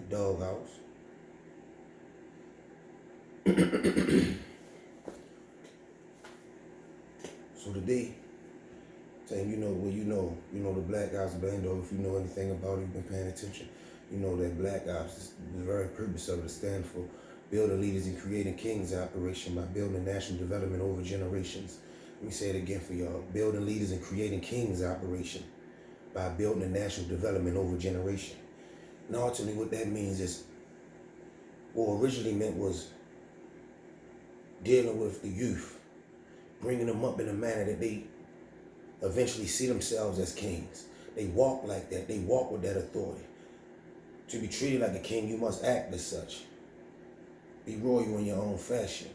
doghouse. So today, saying the Black Ops Band, or if you know anything about it, you've been paying attention, you know that Black Ops is the very purpose of it stands for Building Leaders and Creating Kings Operation by building national development over generations. Let me say it again for y'all. Building Leaders and Creating Kings Operation by building a national development over generation. And ultimately what that means is, what originally meant was dealing with the youth, bringing them up in a manner that they eventually see themselves as kings. They walk like that. They walk with that authority. To be treated like a king, you must act as such. Be royal in your own fashion.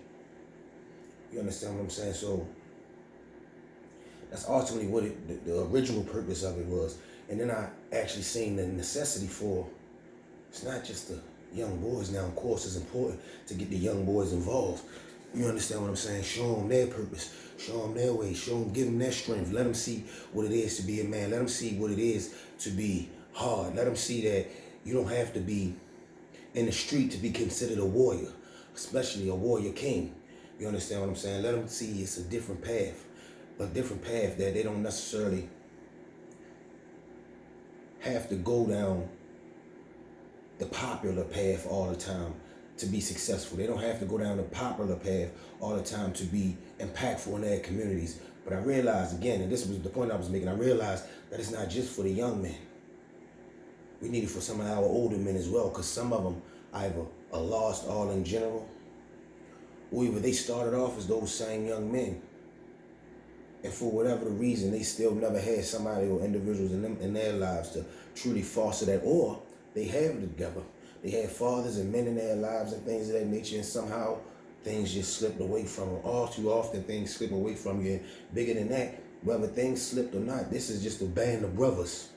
You understand what I'm saying? So that's ultimately what the original purpose of it was. And then I actually seen the necessity for, it's not just the young boys now. Of course, it's important to get the young boys involved. You understand what I'm saying? Show them their purpose. Show them their way. Show them, give them their strength. Let them see what it is to be a man. Let them see what it is to be hard. Let them see that you don't have to be in the street to be considered a warrior, especially a warrior king. You understand what I'm saying? Let them see it's a different path that they don't necessarily have to go down the popular path all the time to be successful. They don't have to go down the popular path all the time to be impactful in their communities. But I realized again, and this was the point I was making, I realized that it's not just for the young men. We need it for some of our older men as well, because some of them either are lost all in general, or either they started off as those same young men, and for whatever the reason, they still never had somebody or individuals in their lives to truly foster that, or they have it together. They had fathers and men in their lives and things of that nature, and somehow things just slipped away from them. All too often, things slip away from you. And bigger than that, whether things slipped or not, this is just a band of brothers.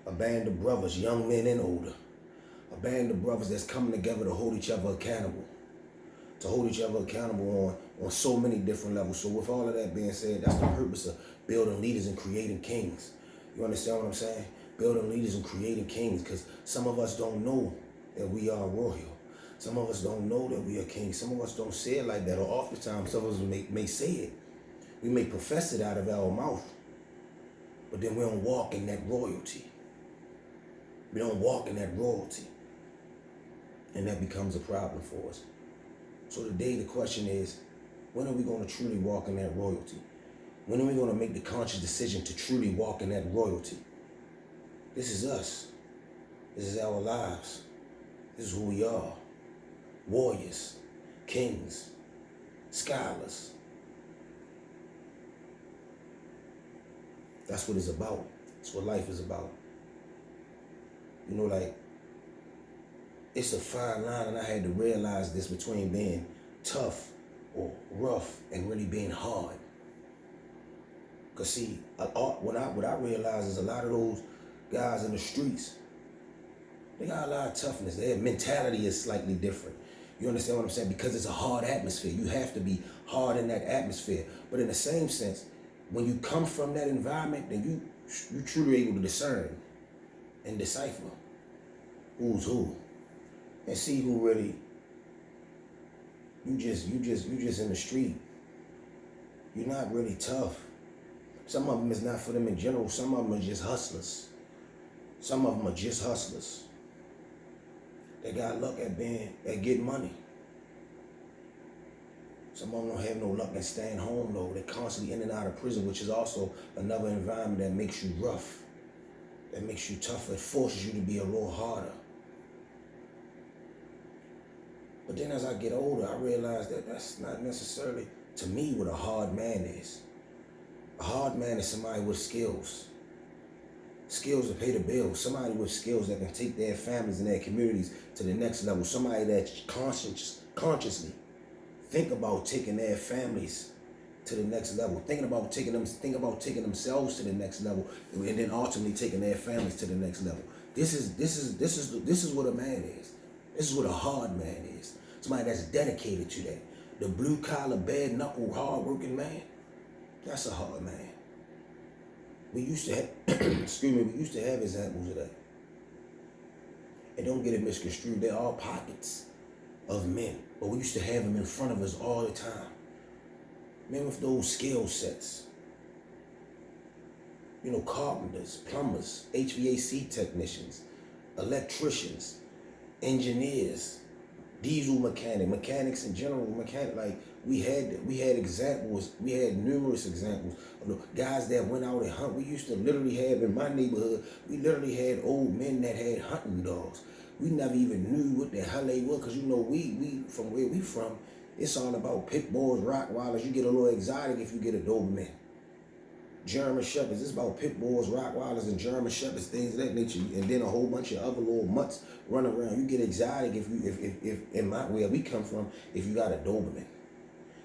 A band of brothers, young men and older. A band of brothers that's coming together to hold each other accountable. To hold each other accountable on so many different levels. So with all of that being said, that's the purpose of building leaders and creating kings. You understand what I'm saying? Building leaders and creating kings, because some of us don't know that we are royal. Some of us don't know that we are kings. Some of us don't say it like that, or oftentimes some of us may say it. We may profess it out of our mouth, but then we don't walk in that royalty. We don't walk in that royalty, and that becomes a problem for us. So today the question is, when are we going to truly walk in that royalty? When are we going to make the conscious decision to truly walk in that royalty? This is us. This is our lives. This is who we are. Warriors, kings, scholars. That's what it's about. That's what life is about. You know, like, it's a fine line, and I had to realize this, between being tough or rough and really being hard. Because see, what I realized is a lot of those guys in the streets, they got a lot of toughness. Their mentality is slightly different. You understand what I'm saying? Because it's a hard atmosphere. You have to be hard in that atmosphere. But in the same sense, when you come from that environment, then you truly able to discern and decipher who's who. And see who really, you just in the street. You're not really tough. Some of them is not for them in general. Some of them are just hustlers. Some of them are just hustlers. They got luck at getting money. Some of them don't have no luck at staying home though. They're constantly in and out of prison, which is also another environment that makes you rough, that makes you tougher. It forces you to be a little harder. But then as I get older, I realize that that's not necessarily, to me, what a hard man is. A hard man is somebody with skills. Skills to pay the bills. Somebody with skills that can take their families and their communities to the next level. Somebody that consciously think about taking their families to the next level. Think about taking themselves to the next level, and then ultimately taking their families to the next level. This is what a man is. This is what a hard man is. Somebody that's dedicated to that. The blue collar, bare knuckle, hard working man. That's a hard man. We used to have, we used to have examples of that. And don't get it misconstrued. There are pockets of men, but we used to have them in front of us all the time. Men with those skill sets. You know, carpenters, plumbers, HVAC technicians, electricians, engineers, diesel mechanics in general, like we had examples, we had numerous examples of the guys that went out and hunt. We used to literally have in my neighborhood, we literally had old men that had hunting dogs. We never even knew what the hell they were, because you know, we from where we from, it's all about pit bulls, Rottweilers. You get a little exotic if you get a Doberman. German Shepherds, it's about pit bulls, Rottweilers, and German Shepherds, things of that nature, and then a whole bunch of other little mutts run around. You get exotic if in where we come from, if you got a Doberman.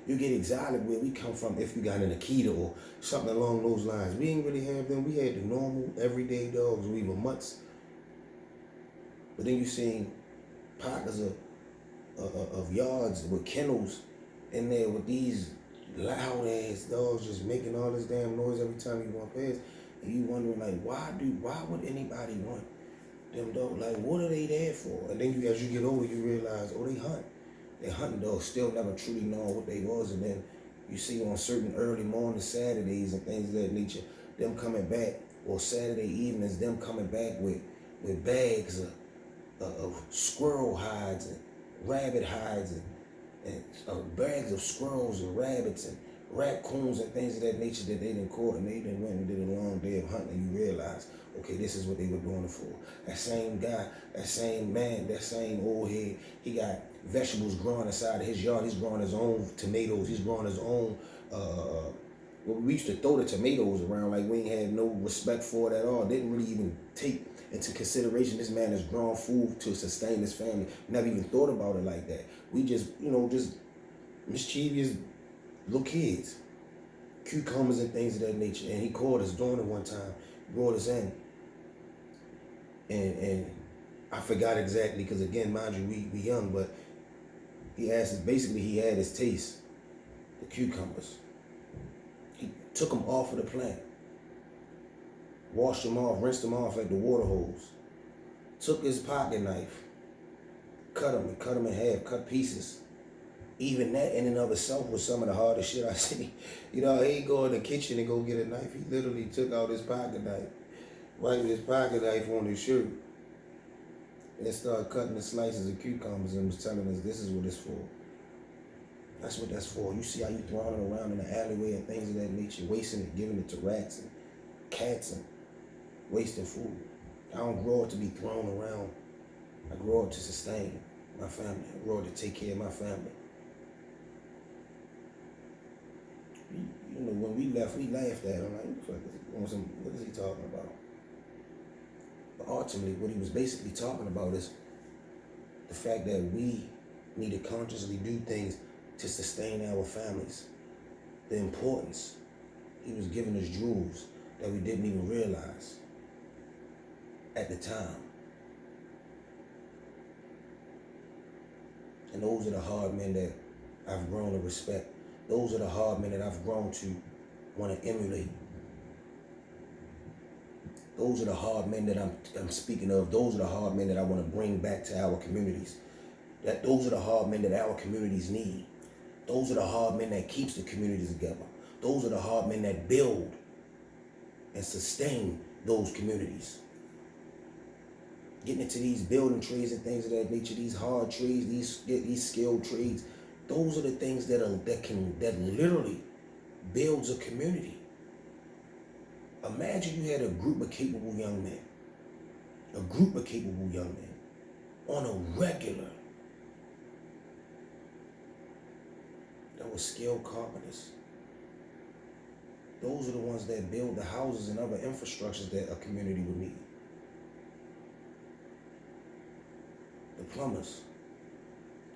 You get exotic where we come from if you got an Akita or something along those lines. We didn't really have them. We had the normal, everyday dogs. We were mutts. But then you seen pockets of yards with kennels in there with these loud ass dogs just making all this damn noise every time you walk past, and you wondering like, why would anybody want them dogs? Like, what are they there for? And then you, as you get older, you realize, oh, they hunt. They hunting dogs still never truly know what they was, and then you see on certain early morning Saturdays and things of that nature, them coming back, or Saturday evenings, them coming back with bags of squirrel hides and rabbit hides and bags of squirrels and rabbits and raccoons and things of that nature that they didn't caught, and they didn't went and did a long day of hunting, and you realize, okay, this is what they were doing it for. That same guy, that same man, that same old head, he got vegetables growing inside of his yard. He's growing his own tomatoes. He's growing his own, well, we used to throw the tomatoes around like we ain't had no respect for it at all. Didn't really even take into consideration this man has grown food to sustain his family. Never even thought about it like that. We just, you know, just mischievous little kids. Cucumbers and things of that nature. And he called us doing it one time. Brought us in. And I forgot exactly, because again, mind you, we young, but he asked us, basically he had his taste, the cucumbers. He took them off of the plant. Washed them off, rinsed them off like the water hose. Took his pocket knife, cut them in half, cut pieces. Even that in and of itself was some of the hardest shit I see. You know, he go in the kitchen and go get a knife. He literally took out his pocket knife, wiped his pocket knife on his shirt, and started cutting the slices of cucumbers and was telling us, this is what it's for. That's what that's for. You see how you throwing it around in the alleyway and things of that nature, wasting it, giving it to rats and cats and wasting food. I don't grow up to be thrown around. I grow up to sustain my family. I grow up to take care of my family. You know, when we left, we laughed at him. Like, what is he talking about? But ultimately, what he was basically talking about is the fact that we need to consciously do things to sustain our families. The importance. He was giving us jewels that we didn't even realize at the time. And those are the hard men that I've grown to respect. Those are the hard men that I've grown to want to emulate. Those are the hard men that I'm speaking of. Those are the hard men that I want to bring back to our communities. Those are the hard men that our communities need. Those are the hard men that keeps the communities together. Those are the hard men that build and sustain those communities. Getting into these building trades and things of that nature, these hard trades, these skilled trades, those are the things that literally builds a community. Imagine you had a group of capable young men, on a regular that were skilled carpenters. Those are the ones that build the houses and other infrastructures that a community would need. The plumbers,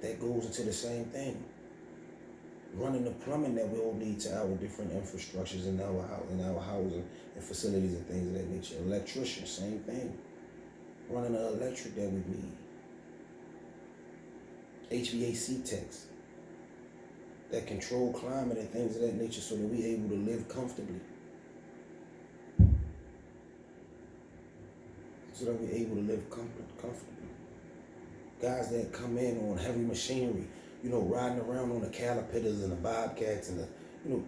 that goes into the same thing. Running the plumbing that we all need to our different infrastructures in our housing and facilities and things of that nature. Electricians, same thing. Running the electric that we need. HVAC techs that control climate and things of that nature so that we're able to live comfortably. So that we're able to live comfortably. Guys that come in on heavy machinery, riding around on the Caterpillars and the Bobcats and the,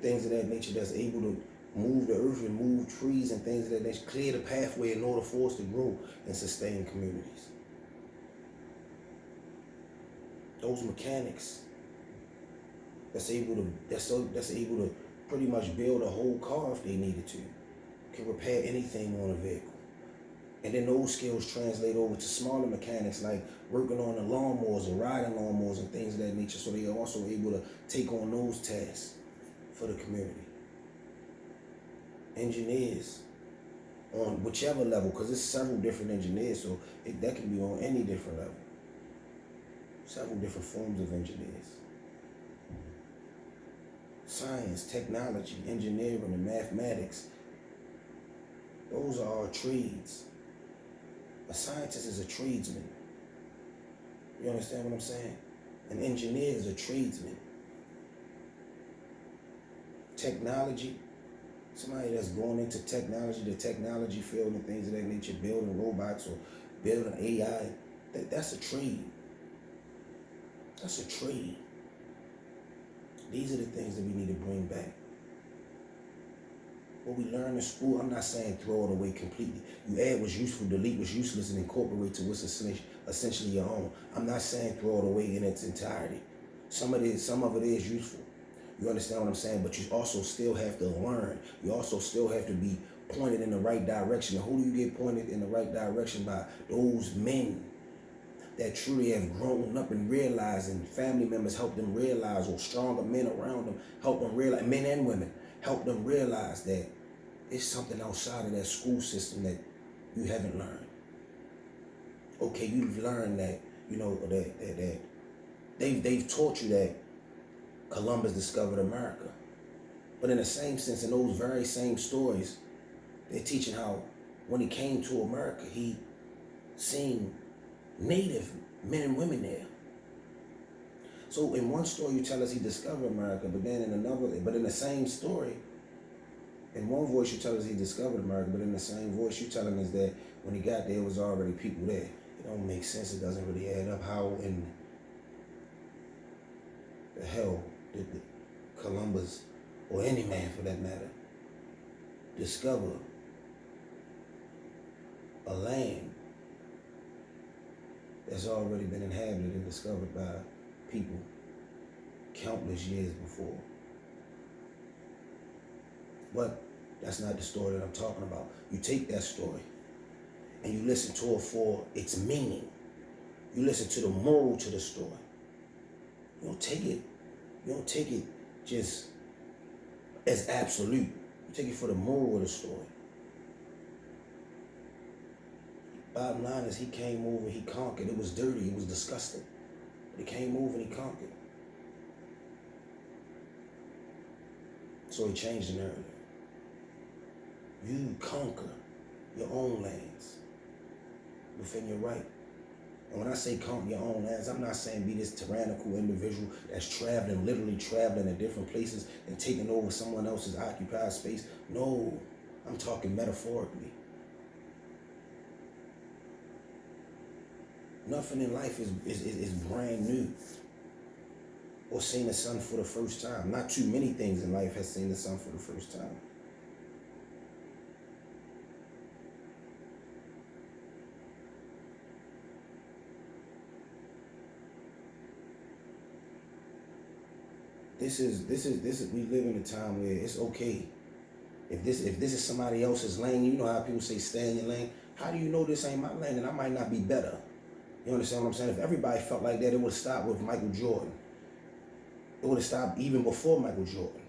things of that nature that's able to move the earth and move trees and things of that nature, clear the pathway in order for us to grow and sustain communities. Those mechanics that's able to pretty much build a whole car if they needed to, can repair anything on a vehicle. And then those skills translate over to smaller mechanics like working on the lawnmowers and riding lawnmowers and things of that nature. So they are also able to take on those tasks for the community. Engineers on whichever level, because there's several different engineers, so that can be on any different level. Several different forms of engineers. Science, technology, engineering, and mathematics. Those are our trades. A scientist is a tradesman. You understand what I'm saying? An engineer is a tradesman. Technology, somebody that's going into technology, the technology field and things of that nature, building robots or building AI, that's a trade. That's a trade. These are the things that we need to bring back. What we learn in school, I'm not saying throw it away completely. You add what's useful, delete what's useless, and incorporate to what's essentially your own. I'm not saying throw it away in its entirety. Some of it is useful. You understand what I'm saying? But you also still have to learn. You also still have to be pointed in the right direction. And who do you get pointed in the right direction by? Those men that truly have grown up and realized, and family members help them realize, or stronger men around them help them realize, men and women help them realize that it's something outside of that school system that you haven't learned. Okay, you've learned that, that they've taught you that Columbus discovered America. But in the same sense, in those very same stories, they're teaching how when he came to America, he seen native men and women there. So in one story, you tell us he discovered America, but then in the same story, in one voice you tell us he discovered America, but in the same voice you telling us that when he got there, was already people there. It don't make sense. It doesn't really add up. How in the hell did Columbus, or any man for that matter, discover a land that's already been inhabited and discovered by people countless years before? But that's not the story that I'm talking about. You take that story and you listen to it for its meaning. You listen to the moral to the story. You don't take it just as absolute. You take it for the moral of the story. Bottom line is, he came over, he conquered. It was dirty, it was disgusting. But he came over and he conquered. So he changed the narrative. You conquer your own lands within your right. And when I say conquer your own lands, I'm not saying be this tyrannical individual that's literally traveling to different places and taking over someone else's occupied space. No, I'm talking metaphorically. Nothing in life is brand new or seen the sun for the first time. Not too many things in life has seen the sun for the first time. This is we live in a time where it's okay. If this is somebody else's lane, you know how people say stay in your lane. How do you know this ain't my lane and I might not be better? You understand what I'm saying? If everybody felt like that, it would have stopped with Michael Jordan. It would have stopped even before Michael Jordan.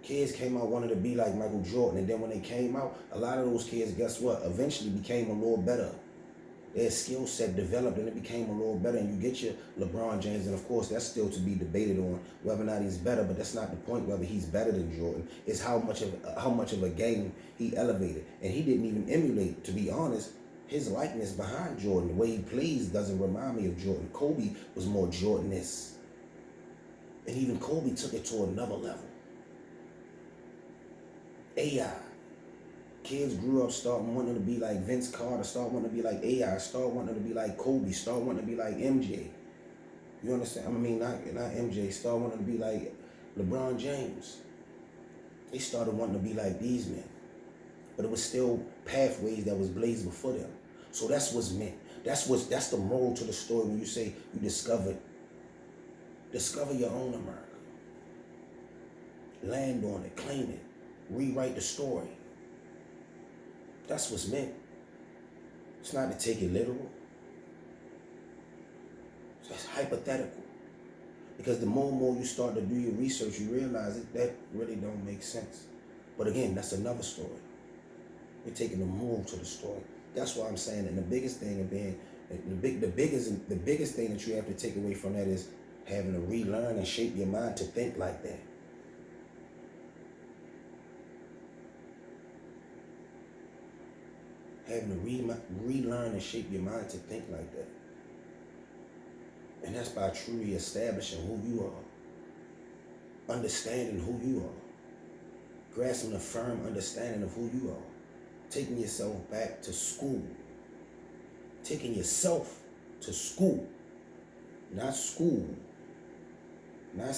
Kids came out wanting to be like Michael Jordan, and then when they came out, a lot of those kids, guess what? Eventually became a little better. Their skill set developed and it became a little better, and you get your LeBron James, and of course that's still to be debated on whether or not he's better, but that's not the point whether he's better than Jordan. It's how much of a game he elevated. And he didn't even emulate, to be honest. His likeness behind Jordan, the way he plays, doesn't remind me of Jordan. Kobe was more Jordan-esque. And even Kobe took it to another level. AI. Kids grew up starting wanting to be like Vince Carter, start wanting to be like AI, start wanting to be like Kobe, start wanting to be like MJ. You understand? I mean, not MJ, start wanting to be like LeBron James. They started wanting to be like these men. But it was still pathways that was blazed before them. So that's what's meant. That's the moral to the story when you say you discover your own America. Land on it, claim it, rewrite the story. That's what's meant. It's not to take it literal. It's hypothetical. Because the more and more you start to do your research, you realize that really don't make sense. But again, that's another story. We're taking the moral to the story. That's why I'm saying that the biggest thing of being, the biggest thing that you have to take away from that is having to relearn and shape your mind to think like that. Having to relearn and shape your mind to think like that. And that's by truly establishing who you are. Understanding who you are. Grasping a firm understanding of who you are. Taking yourself back to school. Taking yourself to school. Not school. Not not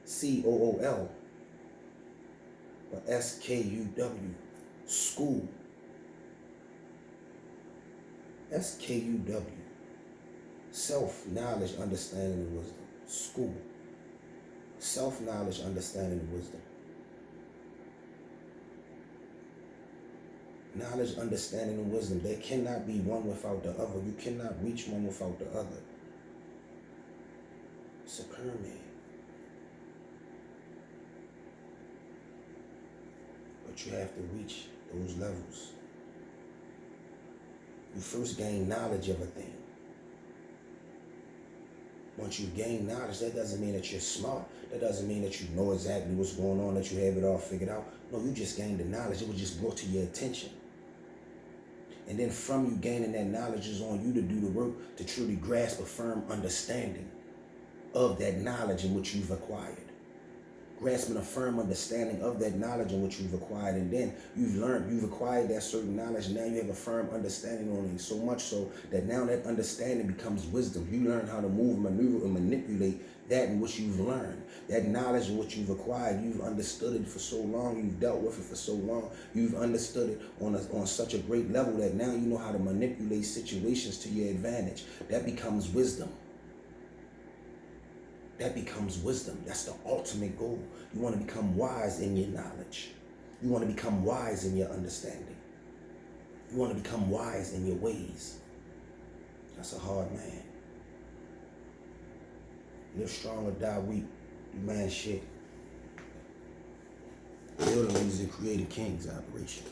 SHCOOL. But SKUW. School. SKUW. Self-knowledge, understanding, and wisdom. School. Self-knowledge, understanding, and wisdom. Knowledge, understanding, and wisdom. There cannot be one without the other. You cannot reach one without the other. It's a pyramid. But you have to reach those levels. You first gain knowledge of a thing. Once you gain knowledge, that doesn't mean that you're smart. That doesn't mean that you know exactly what's going on, that you have it all figured out. No, you just gained the knowledge. It was just brought to your attention. And then from you gaining that knowledge, is on you to do the work to truly grasp a firm understanding of that knowledge in which you've acquired. Grasping a firm understanding of that knowledge in which you've acquired. And then you've acquired that certain knowledge. And now you have a firm understanding on it. So much so that now that understanding becomes wisdom. You learn how to move, maneuver, and manipulate that in which you've learned. That knowledge in which you've acquired. You've understood it for so long. You've dealt with it for so long. You've understood it on such a great level that now you know how to manipulate situations to your advantage. That becomes wisdom. That becomes wisdom. That's the ultimate goal. You want to become wise in your knowledge. You want to become wise in your understanding. You want to become wise in your ways. That's a hard man. Live strong or die weak. You man shit. Building music, creating kings operation.